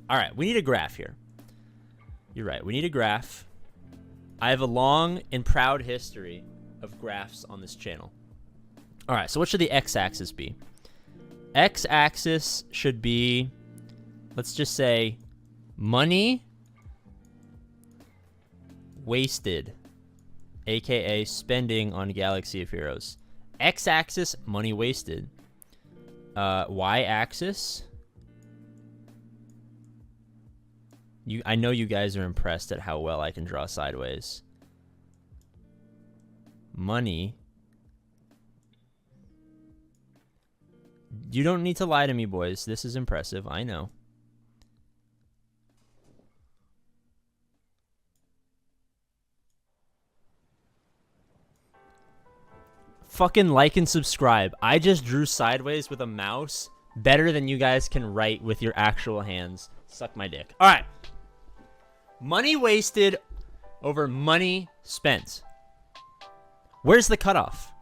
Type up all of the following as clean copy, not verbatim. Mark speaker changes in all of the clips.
Speaker 1: All right, we need a graph here. You're right, we need a graph. I have a long and proud history of graphs on this channel. All right, so what should the x-axis be? X-axis should be, let's just say, money wasted, aka spending on Galaxy of Heroes. X-axis, money wasted. Y-axis, I know you guys are impressed at how well I can draw sideways. Money. You don't need to lie to me, boys. This is impressive. I know. Fucking like and subscribe. I just drew sideways with a mouse better than you guys can write with your actual hands. Suck my dick. All right. Money wasted over money spent. Where's the cutoff?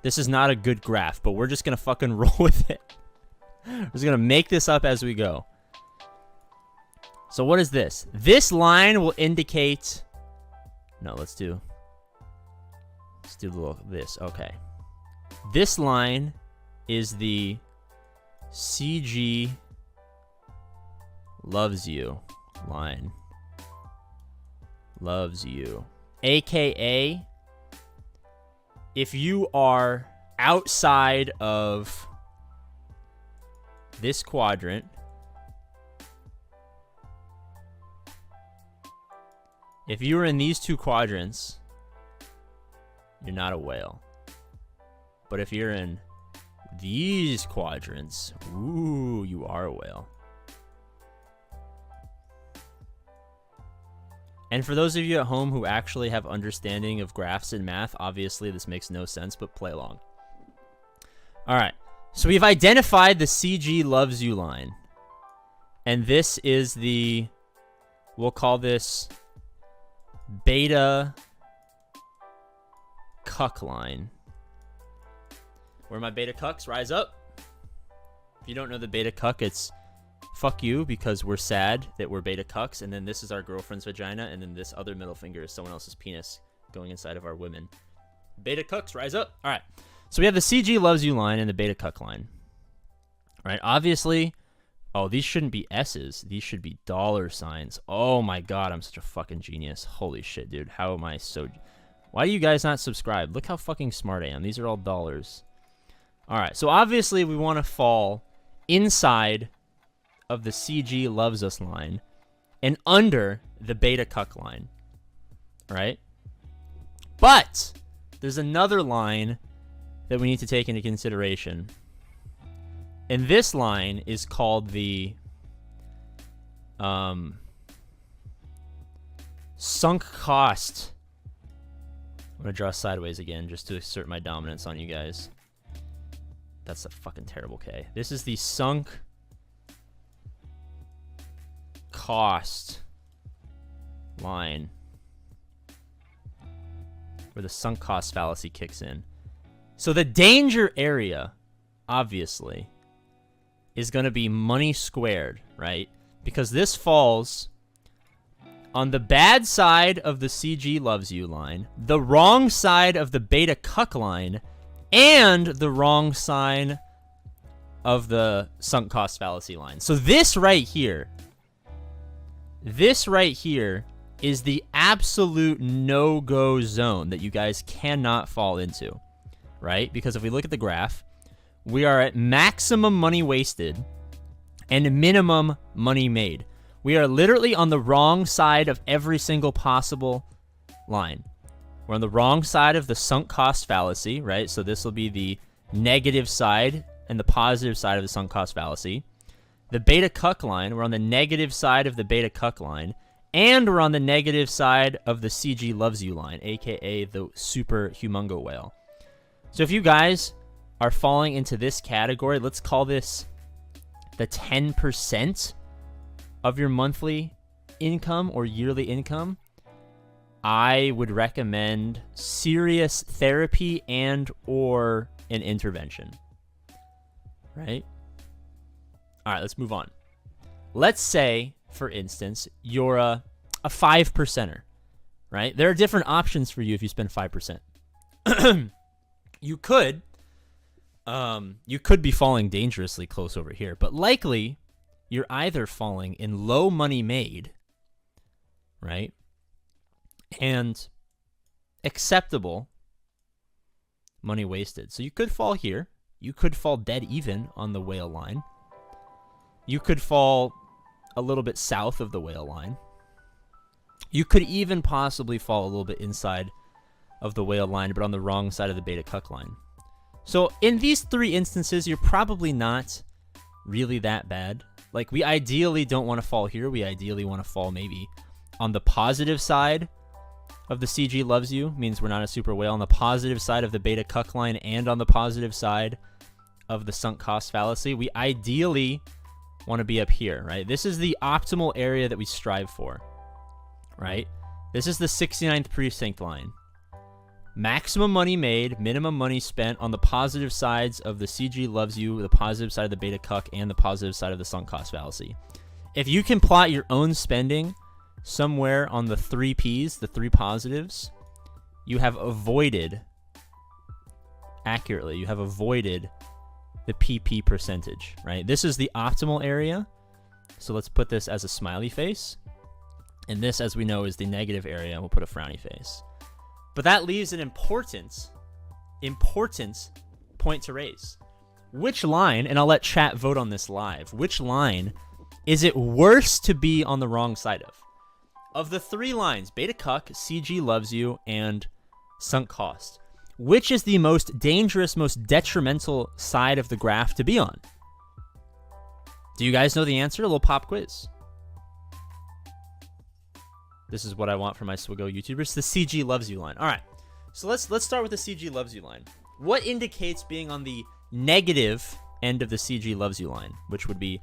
Speaker 1: This is not a good graph, but we're just going to fucking roll with it. We're just going to make this up as we go. So what is this? This line will indicate... No, let's do a little this. Okay. This line is the CG loves you line. Loves you. AKA, if you are outside of this quadrant, if you are in these two quadrants, you're not a whale. But if you're in these quadrants, ooh, you are a whale. And for those of you at home who actually have understanding of graphs and math, obviously this makes no sense, but play along. All right, so we've identified the CG loves you line. And this is the, we'll call this beta cuck line. Where my beta cucks? Rise up. If you don't know the beta cuck, it's fuck you because we're sad that we're beta cucks, and then this is our girlfriend's vagina, and then this other middle finger is someone else's penis going inside of our women. Beta cucks, rise up. All right. So we have the CG loves you line and the beta cuck line. All right. Obviously, oh, these shouldn't be S's. These should be dollar signs. Oh my God, I'm such a fucking genius. Holy shit, dude. How am I so... Why do you guys not subscribe? Look how fucking smart I am. These are all dollars. All right. So obviously we want to fall inside of the CG loves us line and under the beta cuck line. Right? But there's another line that we need to take into consideration. And this line is called the sunk cost. I'm going to draw sideways again just to assert my dominance on you guys. That's a fucking terrible K. This is the sunk cost line, where the sunk cost fallacy kicks in. So the danger area, obviously, is going to be money squared, right? Because this falls on the bad side of the CG loves you line, the wrong side of the beta cuck line, and the wrong side of the sunk cost fallacy line. So this right here is the absolute no-go zone that you guys cannot fall into, right? Because if we look at the graph, we are at maximum money wasted and minimum money made. We are literally on the wrong side of every single possible line. We're on the wrong side of the sunk cost fallacy, right? So this will be the negative side and the positive side of the sunk cost fallacy. The beta cuck line, we're on the negative side of the beta cuck line, and we're on the negative side of the CG loves you line, aka the super humongo whale. So if you guys are falling into this category, let's call this the 10% of your monthly income or yearly income, I would recommend serious therapy and or an intervention, right? All right, let's move on. let's say, for instance, you're a 5%er, right? There are different options for you if you spend 5%. You could be falling dangerously close over here, but likely you're either falling in low money made, right, and acceptable money wasted. So you could fall here. You could fall dead even on the whale line. You could fall a little bit south of the whale line. You could even possibly fall a little bit inside of the whale line, but on the wrong side of the beta cuck line. So in these 3 instances, you're probably not really that bad. Like, we ideally don't want to fall here. We ideally want to fall maybe on the positive side of the CG loves you, means we're not a super whale, on the positive side of the beta cuck line and on the positive side of the sunk cost fallacy. We ideally want to be up here, right? This is the optimal area that we strive for, right? This is the 69th precinct line. Maximum money made, minimum money spent on the positive sides of the CG loves you, the positive side of the beta cuck, and the positive side of the sunk cost fallacy. If you can plot your own spending somewhere on the 3 Ps, the 3 positives, you have avoided, accurately, you have avoided the PP percentage, right? This is the optimal area. So let's put this as a smiley face. And this, as we know, is the negative area. We'll put a frowny face. But that leaves an important point to raise. Which line, and I'll let chat vote on this live, which line is it worse to be on the wrong side of? Of the 3 lines, beta cuck, CG loves you, and sunk cost, which is the most dangerous, most detrimental side of the graph to be on? Do you guys know the answer? A little pop quiz. This is what I want for my SWGOH YouTubers. The CG loves you line. All right. So let's start with the CG loves you line. What indicates being on the negative end of the CG loves you line, which would be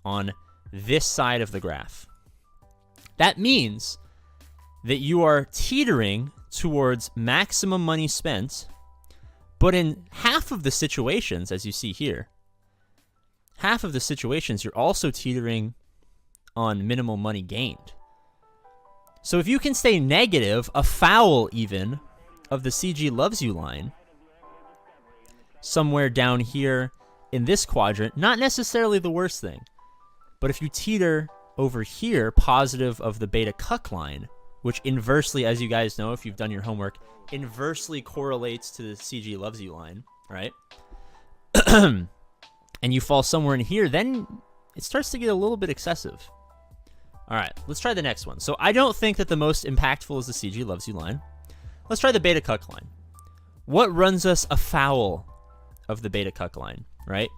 Speaker 1: on this side of the graph? That means that you are teetering towards maximum money spent, but in half of the situations, as you see here, half of the situations, you're also teetering on minimal money gained. So if you can stay negative, a foul even, of the CG loves you line, somewhere down here in this quadrant, not necessarily the worst thing, but if you teeter over here, positive of the beta cuck line, which inversely, as you guys know, if you've done your homework, inversely correlates to the CG loves you line, right? And you fall somewhere in here, then it starts to get a little bit excessive. All right, let's try the next one. So I don't think that the most impactful is the CG loves you line. Let's try the beta cuck line. What runs us afoul of the beta cuck line, right?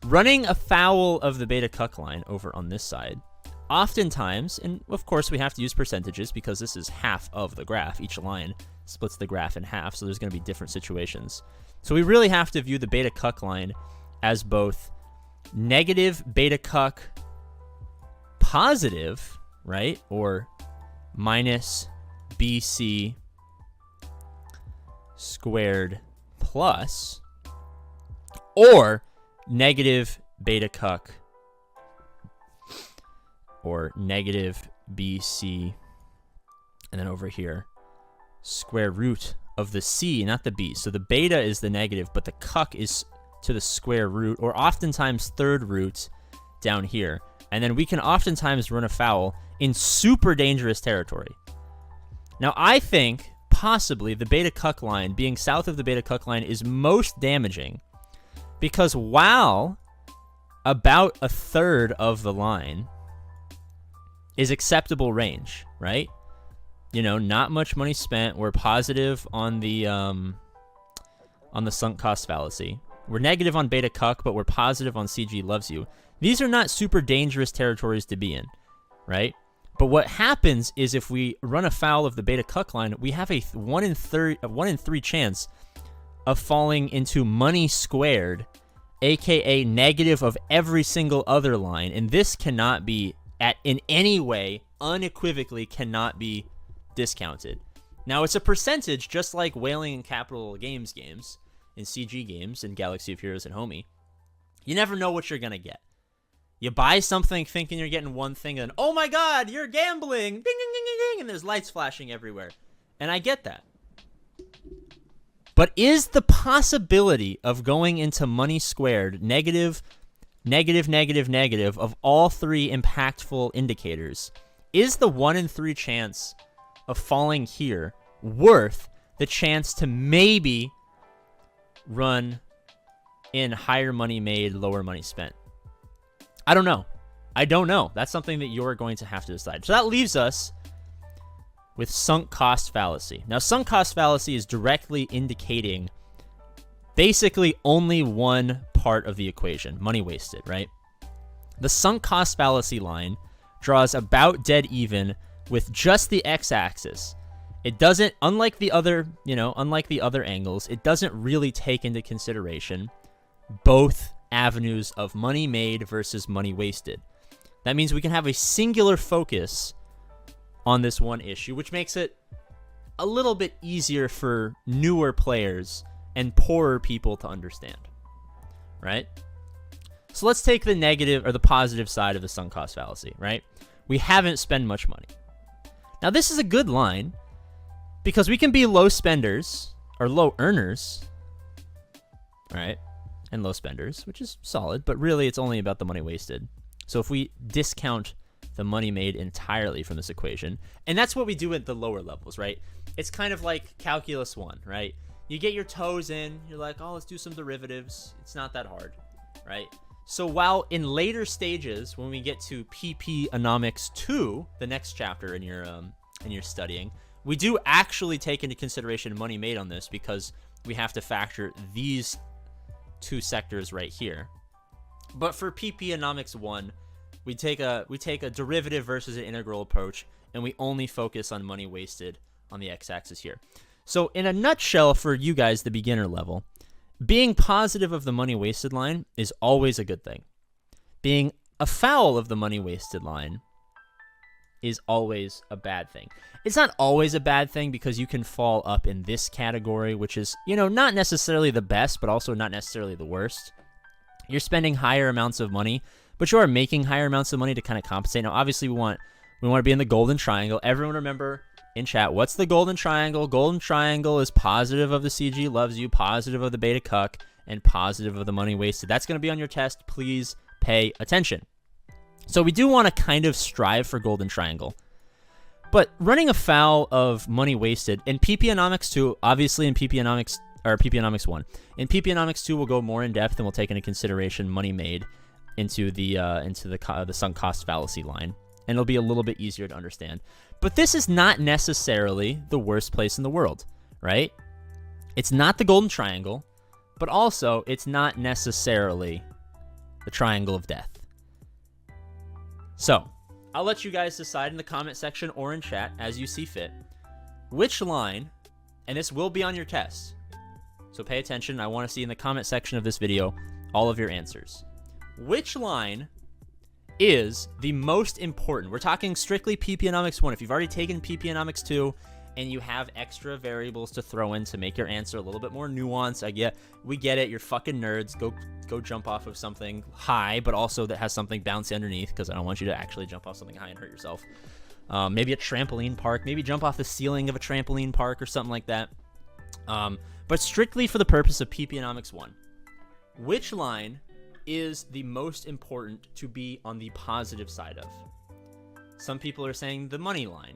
Speaker 1: Running afoul of the beta cuck line over on this side, oftentimes, and of course we have to use percentages because this is half of the graph. Each line splits the graph in half, so there's going to be different situations. So we really have to view the beta cuck line as both negative beta cuck positive, right? Or minus BC squared plus, or negative beta cuck, or negative BC, and then over here, square root of the C, not the B. So the beta is the negative, but the cuck is to the square root, or oftentimes third root down here. And then we can oftentimes run afoul in super dangerous territory. Now, I think possibly the beta cuck line, being south of the beta cuck line, is most damaging because while about a third of the line is acceptable range, right? You know, not much money spent. We're positive on the sunk cost fallacy. We're negative on beta cuck, but we're positive on CG loves you. These are not super dangerous territories to be in, right? But what happens is if we run afoul of the beta cuck line, we have a 1 in 3 chance of falling into money squared, aka negative of every single other line. And this cannot be, in any way, unequivocally cannot be discounted. Now, it's a percentage, just like Whaling and Capital Games in CG games, and Galaxy of Heroes and HOM-E. You never know what you're going to get. You buy something thinking you're getting one thing, and oh my god, you're gambling! Ding, ding, ding, ding, ding, and there's lights flashing everywhere. And I get that. But is the possibility of going into money squared, negative, negative, negative, negative, of all three impactful indicators, is the 1 in 3 chance of falling here worth the chance to maybe run in higher money made, lower money spent? I don't know. I don't know. That's something that you're going to have to decide. So that leaves us with sunk cost fallacy. Now, sunk cost fallacy is directly indicating basically only one part of the equation, money wasted, right? The sunk cost fallacy line draws about dead even with just the x-axis. It doesn't, unlike the other angles, it doesn't really take into consideration both avenues of money made versus money wasted. That means we can have a singular focus on this one issue, which makes it a little bit easier for newer players and poorer people to understand, right? So let's take the negative or the positive side of the sunk cost fallacy, right? We haven't spent much money. Now, this is a good line because we can be low spenders or low earners, right? And low spenders, which is solid, but really it's only about the money wasted. So if we discount the money made entirely from this equation, and that's what we do at the lower levels, right? It's kind of like calculus 1, right? You get your toes in, you're like, oh, let's do some derivatives. It's not that hard, right? So while in later stages, when we get to PP-onomics 2, the next chapter in your studying, we do actually take into consideration money made on this because we have to factor these two sectors right here. But for PP-onomics 1, we take a derivative versus an integral approach, and we only focus on money wasted on the x-axis here. So in a nutshell, for you guys, the beginner level, being positive of the money wasted line is always a good thing. Being afoul of the money wasted line is always a bad thing. It's not always a bad thing because you can fall up in this category, which is, not necessarily the best, but also not necessarily the worst. You're spending higher amounts of money, but you are making higher amounts of money to kind of compensate. Now, obviously, we want to be in the golden triangle. Everyone remember in chat, what's the golden triangle? Golden triangle is positive of the CG loves you, positive of the beta cuck, and positive of the money wasted. That's going to be on your test. Please pay attention. So we do want to kind of strive for golden triangle. But running afoul of money wasted, in PP-onomics 2, obviously in PP-onomics 1, in PP-onomics 2, we'll go more in depth and we'll take into consideration money made into the sunk cost fallacy line, and it'll be a little bit easier to understand. But this is not necessarily the worst place in the world, right? It's not the golden triangle, but also it's not necessarily the triangle of death. So I'll let you guys decide in the comment section or in chat as you see fit which line, and this will be on your test, so pay attention. I want to see in the comment section of this video all of your answers. Which line is the most important? We're talking strictly PP-onomics 1. If you've already taken PP-onomics 2 and you have extra variables to throw in to make your answer a little bit more nuanced, we get it. You're fucking nerds. Go jump off of something high, but also that has something bouncy underneath, because I don't want you to actually jump off something high and hurt yourself. Maybe a trampoline park. Maybe jump off the ceiling of a trampoline park or something like that. But strictly for the purpose of PP-onomics 1, which line is the most important to be on the positive side of? Some people are saying the money line,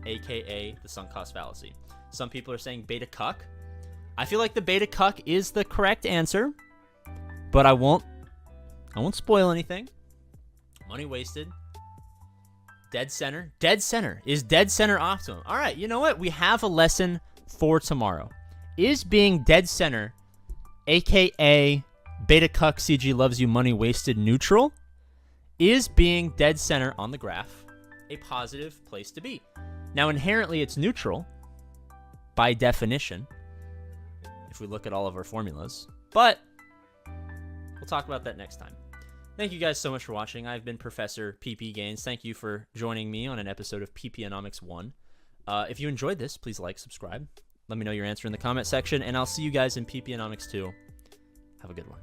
Speaker 1: aka the sunk cost fallacy. Some people are saying beta cuck. I feel like the beta cuck is the correct answer, but I won't spoil anything. Money wasted. Dead center. Dead center. Is dead center optimum? All right, you know what? We have a lesson for tomorrow. Is being dead center, aka beta cuck CG loves you money wasted, neutral? Is being dead center on the graph a positive place to be? Now, inherently, it's neutral by definition if we look at all of our formulas, but we'll talk about that next time. Thank you guys so much for watching. I've been Professor PP Gains. Thank you for joining me on an episode of PP-onomics 1. If you enjoyed this, please like, subscribe. Let me know your answer in the comment section, and I'll see you guys in PP-onomics 2. Have a good one.